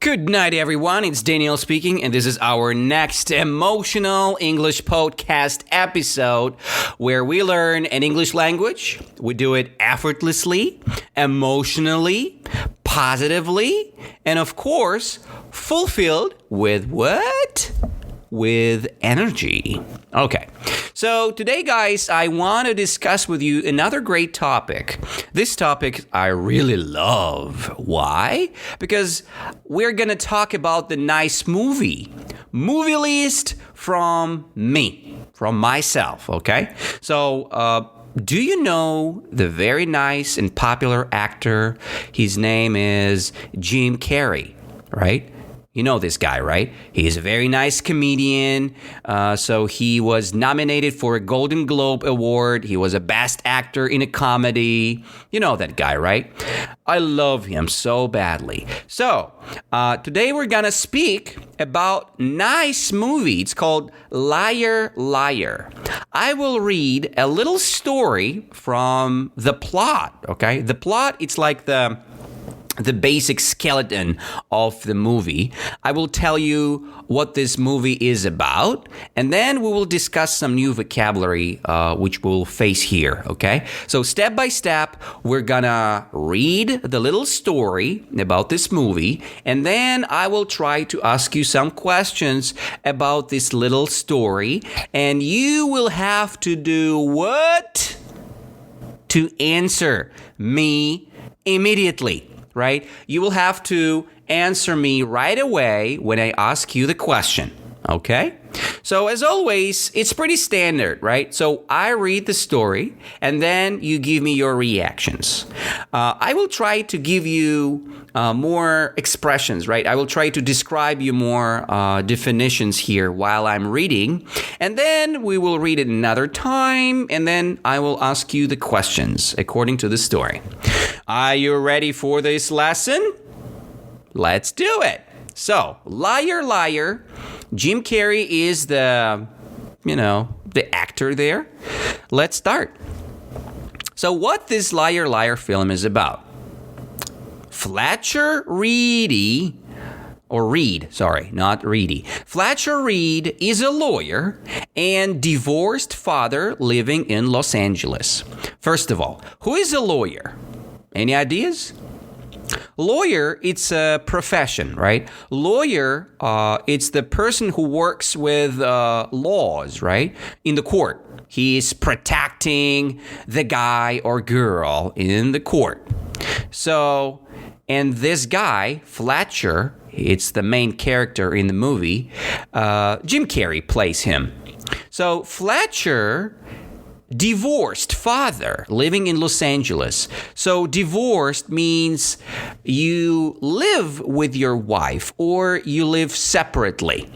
Good night, everyone. It's Daniel speaking, and this is our next emotional English podcast episode where we learn an English language. We do it effortlessly, emotionally, positively, and of course, fulfilled with what? With energy. Okay, so today, guys, I want to discuss with you another great topic. This topic I really love. Why? Because we're going to talk about the nice movie list from me, from myself, okay? So, do you know the very nice and popular actor? His name is Jim Carrey, right? You know this guy, right? He's a very nice comedian. So he was nominated for a Golden Globe Award. He was a Best Actor in a Comedy. You know that guy, right? I love him so badly. So today we're going to speak about nice movie. It's called Liar, Liar. I will read a little story from the plot, okay? The plot, it's like the basic skeleton of the movie. I will tell you what this movie is about, and then we will discuss some new vocabulary which we'll face here, okay? So step by step, we're gonna read the little story about this movie, and then I will try to ask you some questions about this little story, and you will have to do what? To answer me immediately. Right? You will have to answer me right away when I ask you the question. Okay? So as always, it's pretty standard, right? So I read the story and then you give me your reactions. I will try to give you more expressions, right? I will try to describe you more definitions here while I'm reading. And then we will read it another time and then I will ask you the questions according to the story. Are you ready for this lesson? Let's do it. So, Liar, Liar. Jim Carrey is the actor there. Let's start. So, what this Liar, Liar film is about? Fletcher Reed, Fletcher Reed is a lawyer and divorced father living in Los Angeles. First of all, who is a lawyer? Any ideas? Lawyer, it's a profession, right? Lawyer, it's the person who works with laws, right? In the court. He is protecting the guy or girl in the court. So, and this guy, Fletcher, it's the main character in the movie. Jim Carrey plays him. So, Fletcher, divorced father living in Los Angeles. So divorced means you live with your wife or you live separately.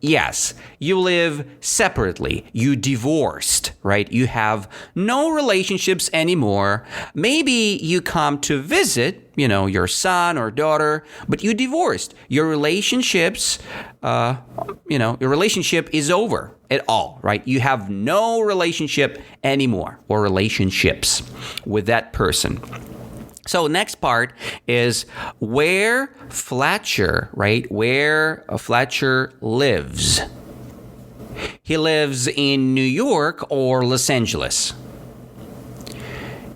Yes, you live separately. You divorced, right? You have no relationships anymore. Maybe you come to visit, your son or daughter, but you divorced. Your relationships, your relationship is over at all, right? You have no relationship anymore or relationships with that person. So next part is where Fletcher lives. He lives in New York or Los Angeles.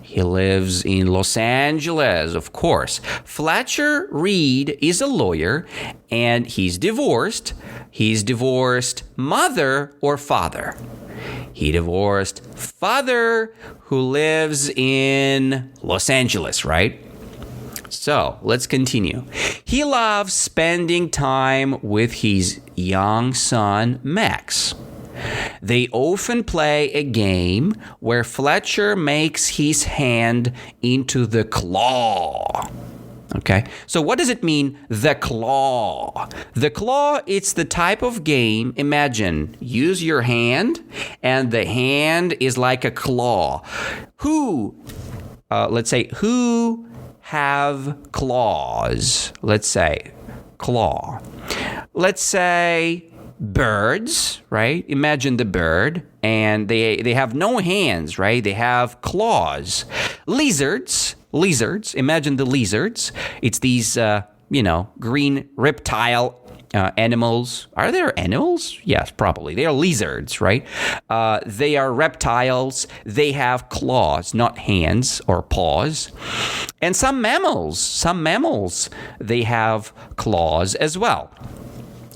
He lives in Los Angeles, of course. Fletcher Reed is a lawyer and he's divorced. He's divorced mother or father. He divorced father who lives in Los Angeles, right? So let's continue. He loves spending time with his young son, Max. They often play a game where Fletcher makes his hand into the claw. Okay, so what does it mean, the claw? The claw, it's the type of game, imagine, use your hand, and the hand is like a claw. Who have claws? Let's say, claw. Let's say birds, right? Imagine the bird, and they have no hands, right? They have claws. Lizards, lizards. Imagine the lizards. It's these, green reptile animals. Are there animals? Yes, probably. They are lizards, right? They are reptiles. They have claws, not hands or paws. And some mammals, they have claws as well.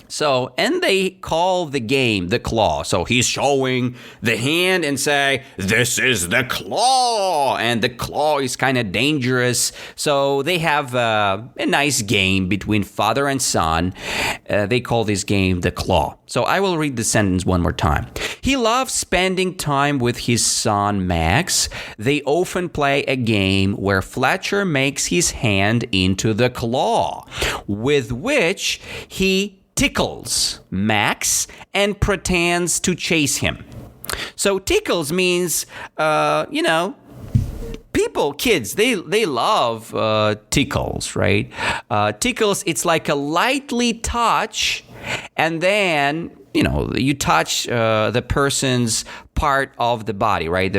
So, and they call the game the claw. So he's showing the hand and say, this is the claw. And the claw is kind of dangerous. So they have a nice game between father and son. They call this game the claw. So I will read the sentence one more time. He loves spending time with his son, Max. They often play a game where Fletcher makes his hand into the claw, with which he tickles Max and pretends to chase him. So tickles means, kids, they love tickles, right? Tickles, it's like a lightly touch, and then, you touch the person's part of the body, right?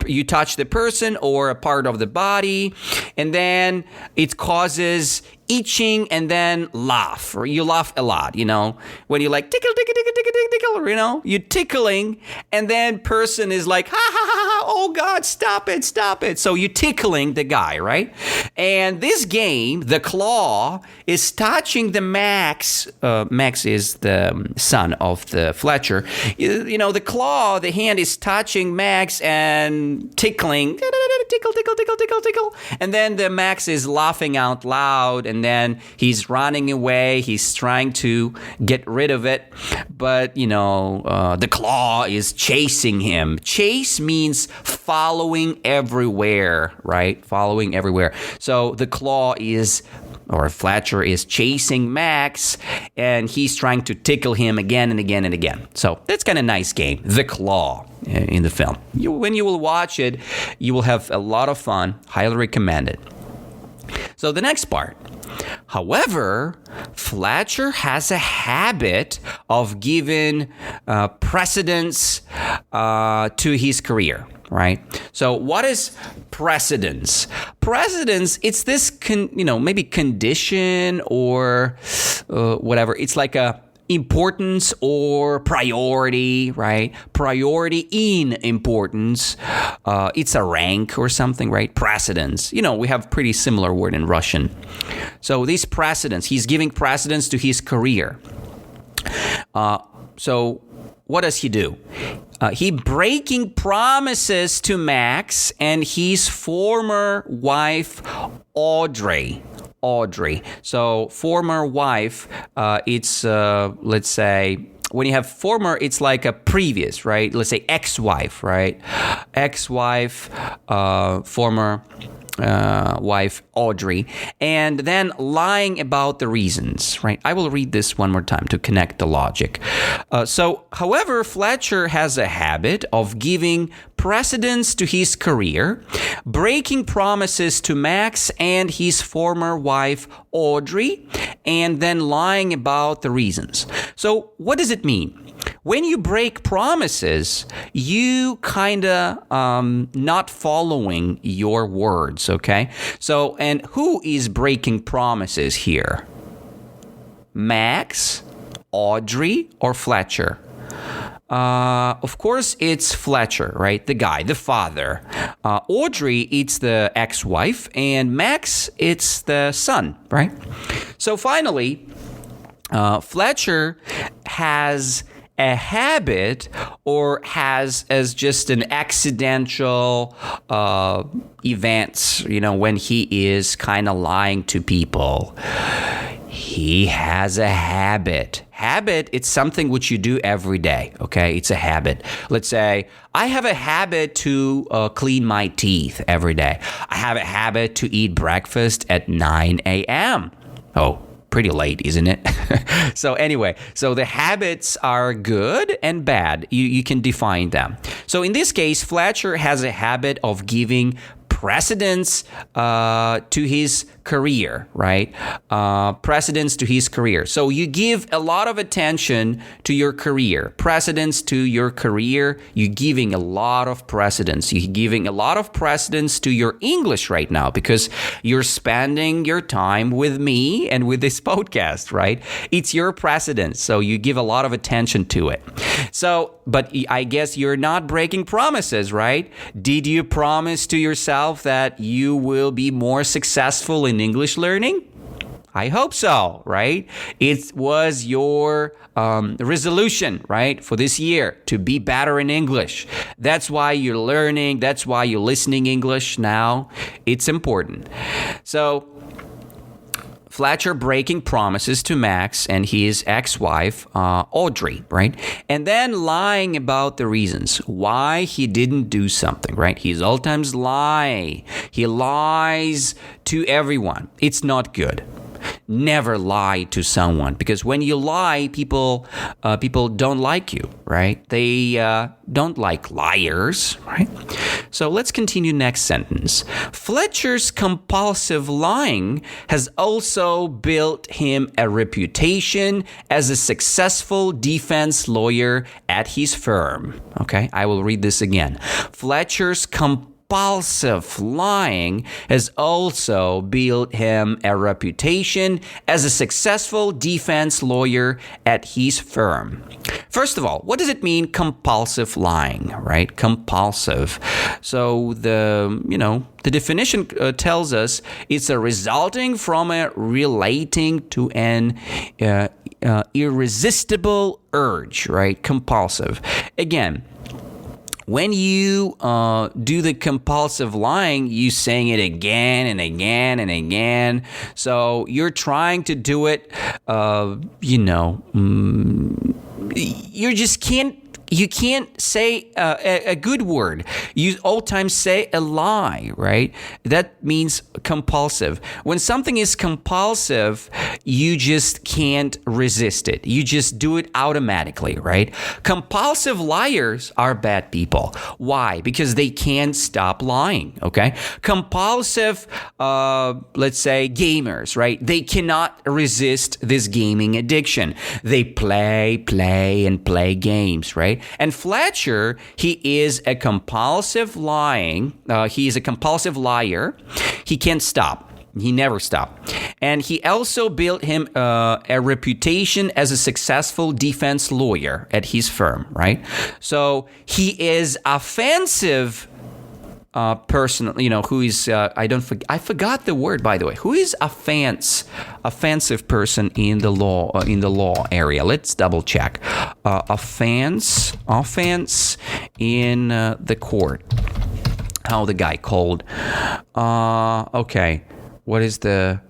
You touch the person or a part of the body, and then it causes itching and then laugh, or you laugh a lot, when you like tickle, you're tickling, and then person is like, ha ha ha ha, oh God, stop it. So you're tickling the guy, right? And this game, the claw, is touching the Max. Max is the son of the Fletcher. The claw, the hand is touching Max and tickling, tickle, and then the Max is laughing out loud, and then he's running away. He's trying to get rid of it, but the claw is chasing him. Chase means following everywhere, right? Following everywhere. So the claw or Fletcher is chasing Max, and he's trying to tickle him again and again and again. So that's kind of a nice game, the claw, in the film. When you will watch it, you will have a lot of fun. Highly recommend it. So the next part. However, Fletcher has a habit of giving precedence to his career, right? So what is precedence? Precedence, it's this, maybe condition or whatever. It's like a importance or priority, right? Priority in importance. It's a rank or something, right? Precedence. We have pretty similar word in Russian. So this precedence, he's giving precedence to his career. So what does he do? He breaking promises to Max and his former wife, Audrey. So former wife, it's, let's say, when you have former, it's like a previous, right? Let's say ex-wife, right? Ex-wife, former wife, Audrey, and then lying about the reasons, right? I will read this one more time to connect the logic. However, Fletcher has a habit of giving precedence to his career, breaking promises to Max and his former wife, Audrey, and then lying about the reasons. So what does it mean? When you break promises, you kind of not following your words, okay? So, and who is breaking promises here? Max, Audrey, or Fletcher? Of course, it's Fletcher, right? The guy, the father. Audrey, it's the ex-wife, and Max, it's the son, right? So finally, Fletcher has a habit or has as just an accidental events, when he is kind of lying to people. He has a habit. Habit, it's something which you do every day, okay? It's a habit. Let's say, I have a habit to clean my teeth every day. I have a habit to eat breakfast at 9 a.m. Oh, pretty late, isn't it? So anyway, so the habits are good and bad. You can define them. So in this case, Fletcher has a habit of giving precedence to his career, right? Precedence to his career. So you give a lot of attention to your career. Precedence to your career. You're giving a lot of precedence. You're giving a lot of precedence to your English right now because you're spending your time with me and with this podcast, right? It's your precedence. So you give a lot of attention to it. So, but I guess you're not breaking promises, right? Did you promise to yourself that you will be more successful in English learning? I hope so, right? It was your resolution, right, for this year to be better in English. That's why you're learning. That's why you're listening English now. It's important. So Fletcher breaking promises to Max and his ex-wife, Audrey, right? And then lying about the reasons why he didn't do something, right? He's all times lie. He lies to everyone. It's not good. Never lie to someone because when you lie, people don't like you, right? They don't like liars, right? So let's continue next sentence. Fletcher's compulsive lying has also built him a reputation as a successful defense lawyer at his firm. Okay, I will read this again. Fletcher's compulsive lying has also built him a reputation as a successful defense lawyer at his firm. First of all, what does it mean, compulsive lying, right? Compulsive. So the definition tells us it's a resulting from a relating to an irresistible urge, right? Compulsive. Again, when you do the compulsive lying, you saying it again and again and again. So you're trying to do it, you just can't. You can't say a good word. You all times say a lie, right? That means compulsive. When something is compulsive, you just can't resist it. You just do it automatically, right? Compulsive liars are bad people. Why? Because they can't stop lying, okay? Compulsive, let's say, gamers, right? They cannot resist this gaming addiction. They play games, right? And Fletcher, he is a compulsive he is a compulsive liar. He can't stop. He never stopped. And he also built him a reputation as a successful defense lawyer at his firm, right? So he is offensive person, who is, I forgot the word, by the way. Who is offensive person in the law area? Let's double check. Offense in the court. How the guy called? Okay. What is the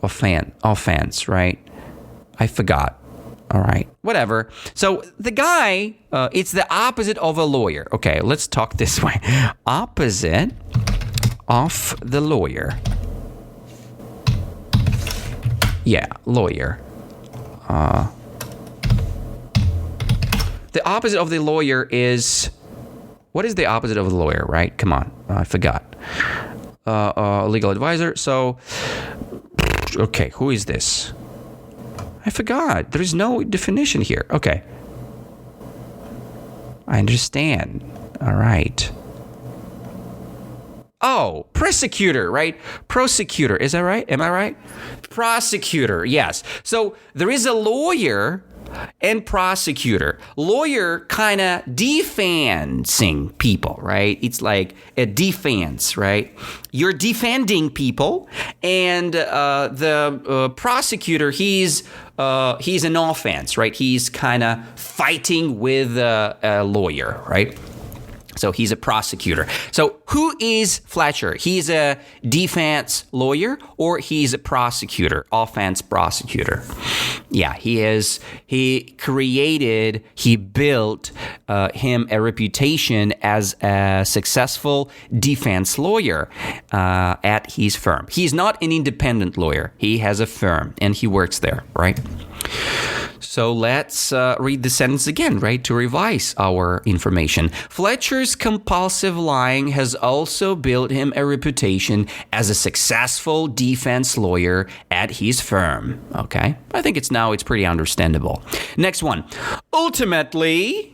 offense, right? I forgot. All right, whatever. So the guy, it's the opposite of a lawyer. Okay, let's talk this way. Opposite of the lawyer. Yeah, lawyer. The opposite of the lawyer is... What is the opposite of the lawyer, right? Come on, I forgot. Legal advisor. So, okay, who is this? I forgot. There is no definition here. Okay. I understand. All right. Oh, prosecutor, right? Prosecutor. Is that right? Am I right? Prosecutor, yes. So there is a lawyer and prosecutor. Lawyer kind of defending people, right? It's like a defense, right? You're defending people, and the prosecutor, he's an offense, right? He's kind of fighting with a lawyer, right? So he's a prosecutor. So who is Fletcher? He's a defense lawyer, or he's a prosecutor, offense prosecutor. Yeah, he is. He built him a reputation as a successful defense lawyer at his firm. He's not an independent lawyer. He has a firm and he works there, right? So let's read the sentence again, right, to revise our information. Fletcher's compulsive lying has also built him a reputation as a successful defense lawyer at his firm. Okay, I think it's pretty understandable. Next one. Ultimately,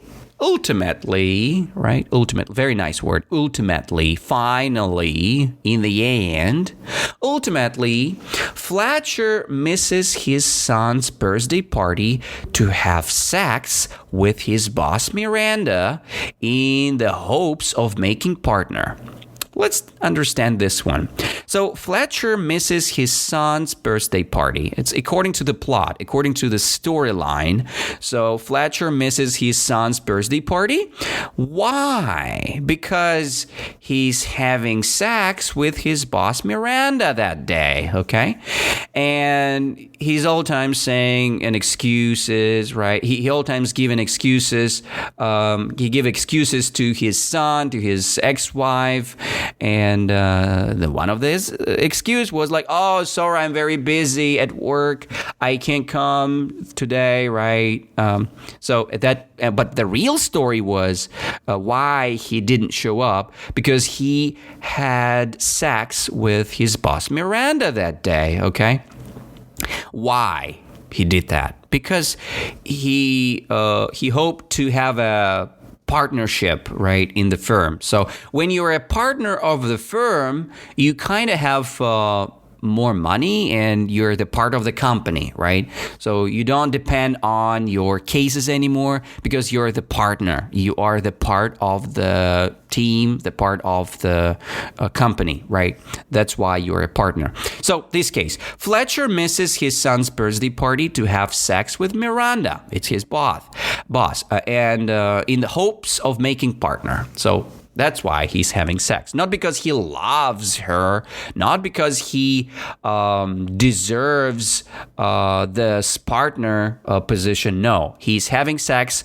right? Ultimately, very nice word. Ultimately, finally, in the end, ultimately, Fletcher misses his son's birthday party to have sex with his boss Miranda in the hopes of making partner. Let's understand this one. So Fletcher misses his son's birthday party. It's according to the plot, according to the storyline. So Fletcher misses his son's birthday party. Why? Because he's having sex with his boss Miranda that day, okay? And he's all times saying and excuses, right? He all times giving excuses. He give excuses to his son, to his ex-wife. And the one of this excuse was like, oh, sorry, I'm very busy at work. I can't come today, right? But the real story was why he didn't show up, because he had sex with his boss Miranda that day, okay? Why he did that? Because he hoped to have a partnership, right, in the firm. So when you're a partner of the firm, you kind of have more money and you're the part of the company, right? So you don't depend on your cases anymore because you're the partner. You are the part of the team, the part of the company, right? That's why you're a partner. So this case, Fletcher misses his son's birthday party to have sex with Miranda. It's his boss, and in the hopes of making partner. So that's why he's having sex. Not because he loves her, not because he deserves this partner position. No, he's having sex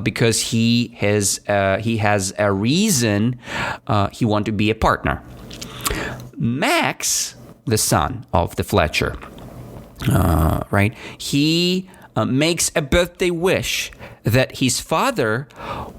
because he has a reason he wants to be a partner. Max, the son of the Fletcher, right? He makes a birthday wish that his father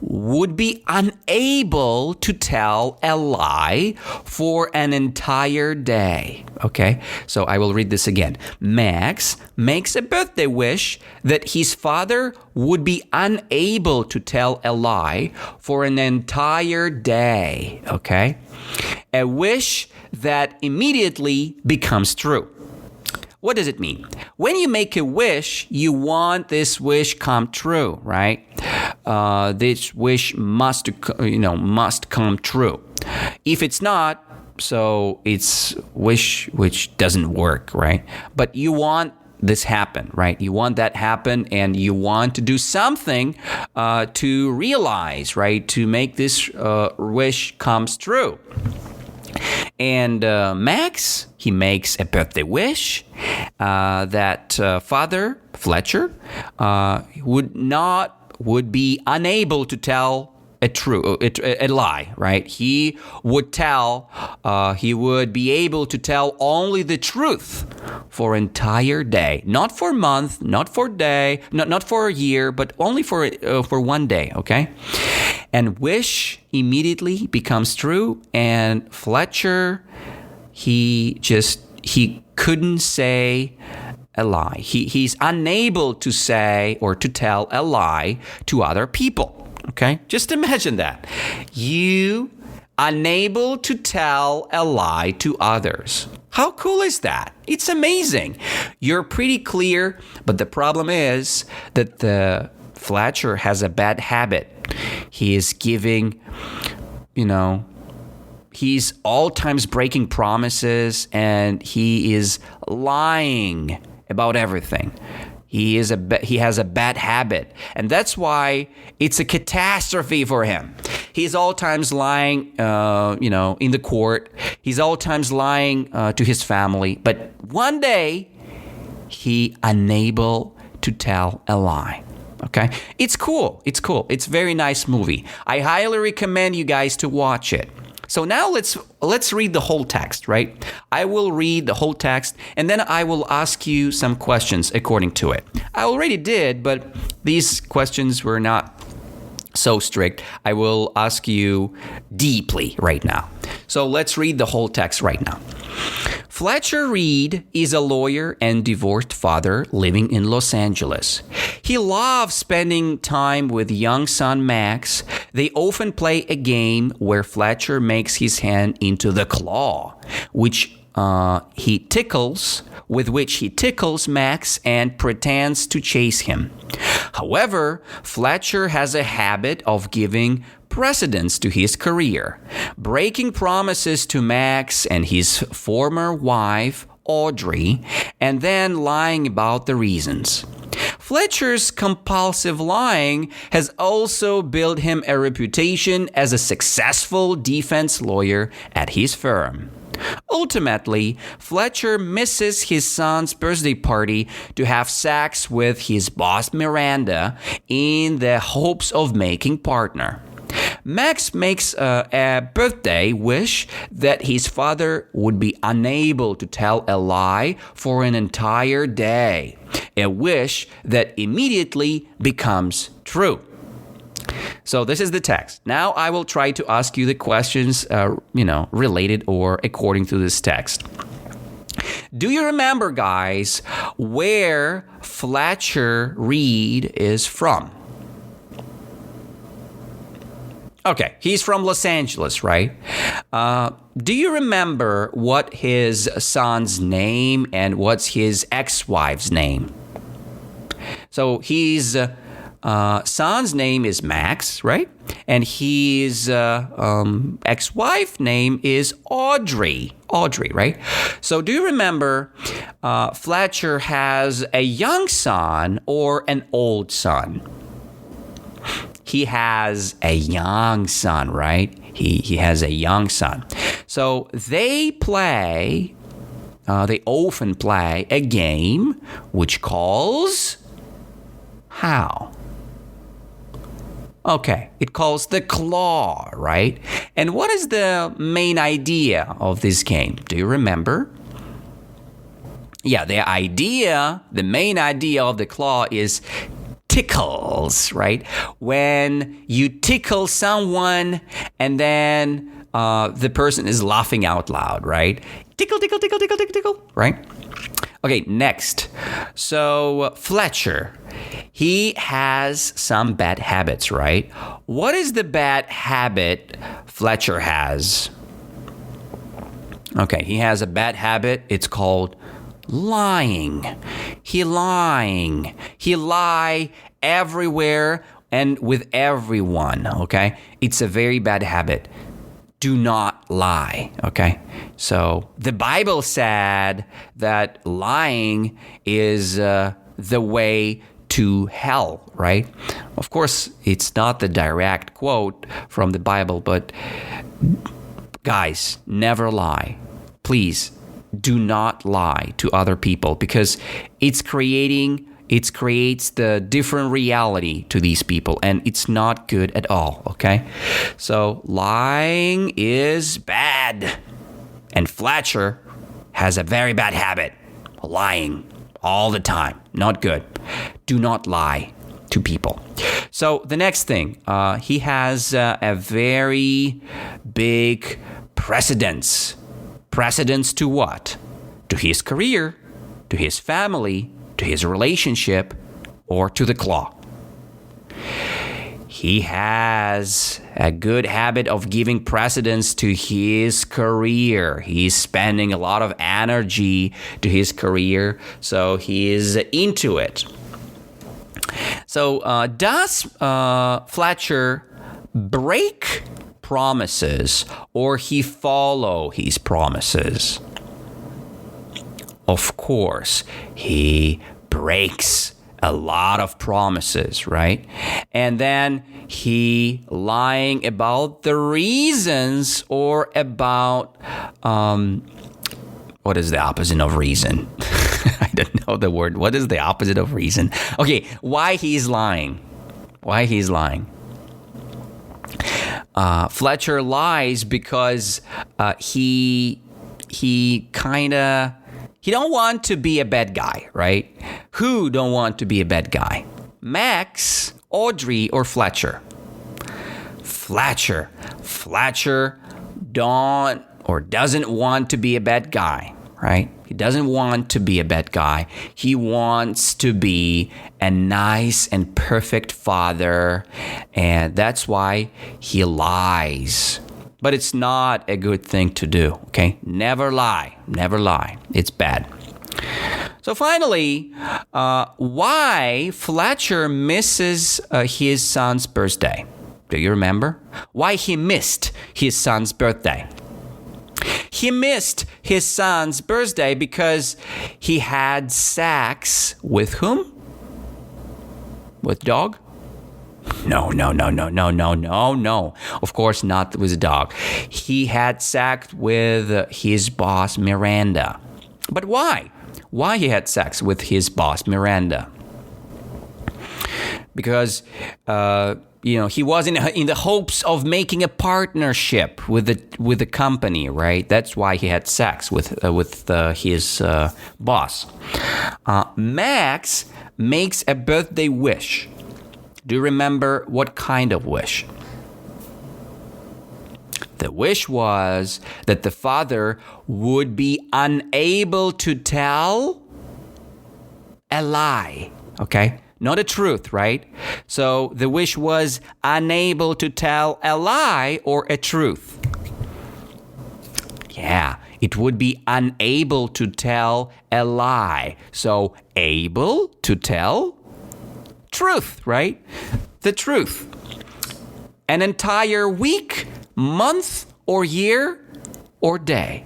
would be unable to tell a lie for an entire day. Okay, so I will read this again. Max makes a birthday wish that his father would be unable to tell a lie for an entire day. Okay, a wish that immediately becomes true. What does it mean? When you make a wish, you want this wish come true, right? This wish must come true. If it's not, so it's wish which doesn't work, right? But you want this happen, right? You want that happen, and you want to do something to realize, right? To make this wish comes true. And Max, he makes a birthday wish that Father Fletcher would be unable to tell a lie, right? He would be able to tell only the truth for an entire day, not for a month, not for a day, not for a year, but only for one day, okay? And wish immediately becomes true, and Fletcher, he couldn't say a lie. He's unable to say or to tell a lie to other people. Okay? Just imagine that. You unable to tell a lie to others. How cool is that? It's amazing. You're pretty clear, but the problem is that the Fletcher has a bad habit. He is giving, he's all times breaking promises, and he is lying about everything. He has a bad habit, and that's why it's a catastrophe for him. He's all times lying, in the court. He's all times lying to his family. But one day, he unable to tell a lie. Okay, it's cool. It's a very nice movie. I highly recommend you guys to watch it. So now let's read the whole text, right? I will read the whole text and then I will ask you some questions according to it. I already did, but these questions were not so strict. I will ask you deeply right now. So let's read the whole text right now. Fletcher Reed is a lawyer and divorced father living in Los Angeles. He loves spending time with young son Max. They often play a game where Fletcher makes his hand into the claw, with which he tickles Max and pretends to chase him. However, Fletcher has a habit of giving precedence to his career, breaking promises to Max and his former wife, Audrey, and then lying about the reasons. Fletcher's compulsive lying has also built him a reputation as a successful defense lawyer at his firm. Ultimately, Fletcher misses his son's birthday party to have sex with his boss Miranda in the hopes of making partner. Max makes a birthday wish that his father would be unable to tell a lie for an entire day, a wish that immediately becomes true. So this is the text. Now I will try to ask you the questions, related or according to this text. Do you remember, guys, where Fletcher Reed is from? Okay, he's from Los Angeles, right? Do you remember what his son's name and what's his ex-wife's name? So his son's name is Max, right? And his ex-wife name is Audrey. Audrey, right? So do you remember Fletcher has a young son or an old son? He has a young son, right? He has a young son. So they often play a game which calls how? Okay, it calls the claw, right? And what is the main idea of this game? Do you remember? Yeah, the main idea of the claw is tickles, right? When you tickle someone and then the person is laughing out loud, right? Tickle, tickle, tickle, tickle, tickle, tickle, right? Okay, next. So Fletcher, he has some bad habits, right? What is the bad habit Fletcher has? Okay, he has a bad habit. It's called lying. He lie everywhere and with everyone, okay? It's a very bad habit. Do not lie, okay? So the Bible said that lying is the way to hell, right? Of course, it's not the direct quote from the Bible, but guys, never lie. Please do not lie to other people because it creates the different reality to these people and it's not good at all, okay? So lying is bad. And Fletcher has a very bad habit, lying all the time. Not good. Do not lie to people. So the next thing, he has a very big precedence. Precedence to what? To his career, to his family, to his relationship, or to the claw. He has a good habit of giving precedence to his career. He's spending a lot of energy to his career, so he is into it. So does Fletcher break promises or he follow his promises? Of course, he breaks a lot of promises, right? And then he lying about the reasons or about, what is the opposite of reason? I don't know the word. What is the opposite of reason? Okay, why he's lying. Why he's lying. Fletcher lies because he don't want to be a bad guy, right? Who don't want to be a bad guy? Max, Audrey, or Fletcher? Fletcher don't or doesn't want to be a bad guy, right? He doesn't want to be a bad guy. He wants to be a nice and perfect father, and that's why he lies. But it's not a good thing to do, okay? Never lie. Never lie. It's bad. So finally, why Fletcher misses his son's birthday? Do you remember? Why he missed his son's birthday? He missed his son's birthday because he had sex with whom? With dog? No. Of course not with a dog. He had sex with his boss, Miranda. But why? Why he had sex with his boss, Miranda? Because, he was in the hopes of making a partnership with the company, right? That's why he had sex with his boss. Max makes a birthday wish. Do you remember what kind of wish? The wish was that the father would be unable to tell a lie, okay? Not a truth, right? So the wish was unable to tell a lie or a truth. Yeah, it would be unable to tell a lie. So able to tell truth, right? The truth. An entire week, month, or year, or day.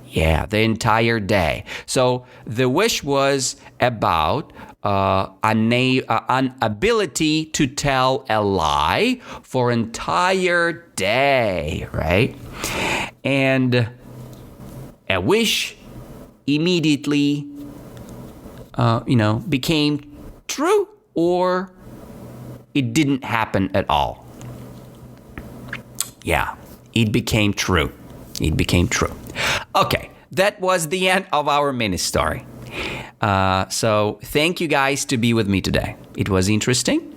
Yeah, the entire day. So the wish was about an ability to tell a lie for an entire day, right? And a wish immediately, became true, or it didn't happen at all. Yeah, it became true. It became true. Okay, that was the end of our mini story. So thank you guys to be with me today. It was interesting.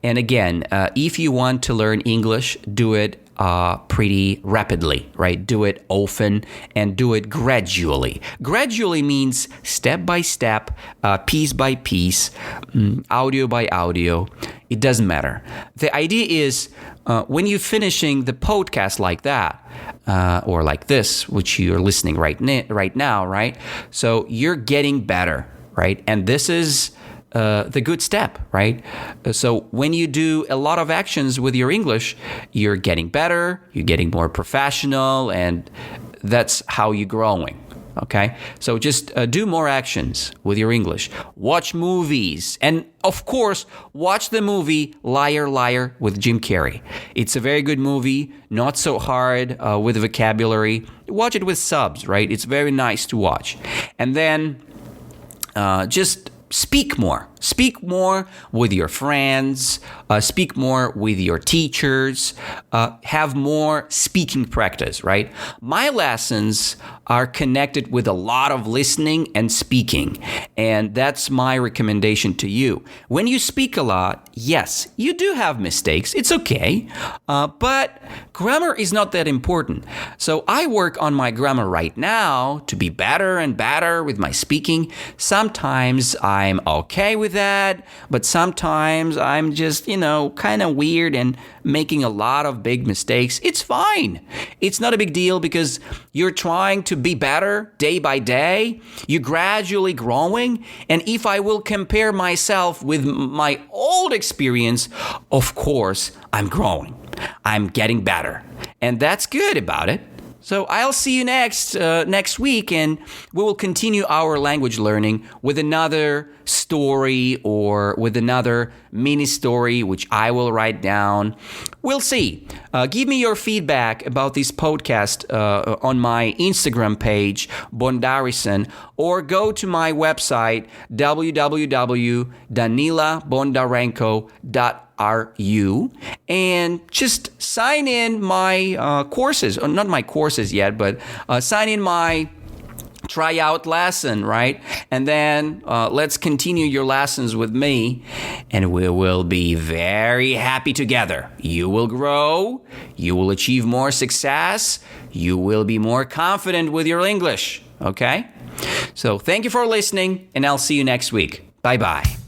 And again, if you want to learn English, do it pretty rapidly, right? Do it often and do it gradually. Gradually means step by step, piece by piece, audio by audio. It doesn't matter. The idea is when you're finishing the podcast like that, or like this, which you're listening right now, right? So you're getting better, right? And this is the good step, right? So when you do a lot of actions with your English, you're getting better, you're getting more professional, and that's how you're growing. Okay, so just do more actions with your English. Watch movies. And of course, watch the movie Liar, Liar with Jim Carrey. It's a very good movie, not so hard with vocabulary. Watch it with subs, right? It's very nice to watch. And then just speak more. Speak more with your friends. Speak more with your teachers. Have more speaking practice, right? My lessons are connected with a lot of listening and speaking. And that's my recommendation to you. When you speak a lot, yes, you do have mistakes. It's okay. But grammar is not that important. So I work on my grammar right now to be better and better with my speaking. Sometimes I'm okay with that, but sometimes I'm just, kind of weird and making a lot of big mistakes. It's fine. It's not a big deal because you're trying to be better day by day. You're gradually growing. And if I will compare myself with my old experience, of course, I'm growing. I'm getting better. And that's good about it. So I'll see you next week, and we will continue our language learning with another story or with another mini story, which I will write down. We'll see. Give me your feedback about this podcast on my Instagram page, Bondarison, or go to my website, www.danilabondarenko.com. and just sign in my courses. Not my courses yet, but sign in my tryout lesson, right? And then let's continue your lessons with me, and we will be very happy together. You will grow, you will achieve more success, you will be more confident with your English, okay? So thank you for listening, and I'll see you next week. Bye-bye.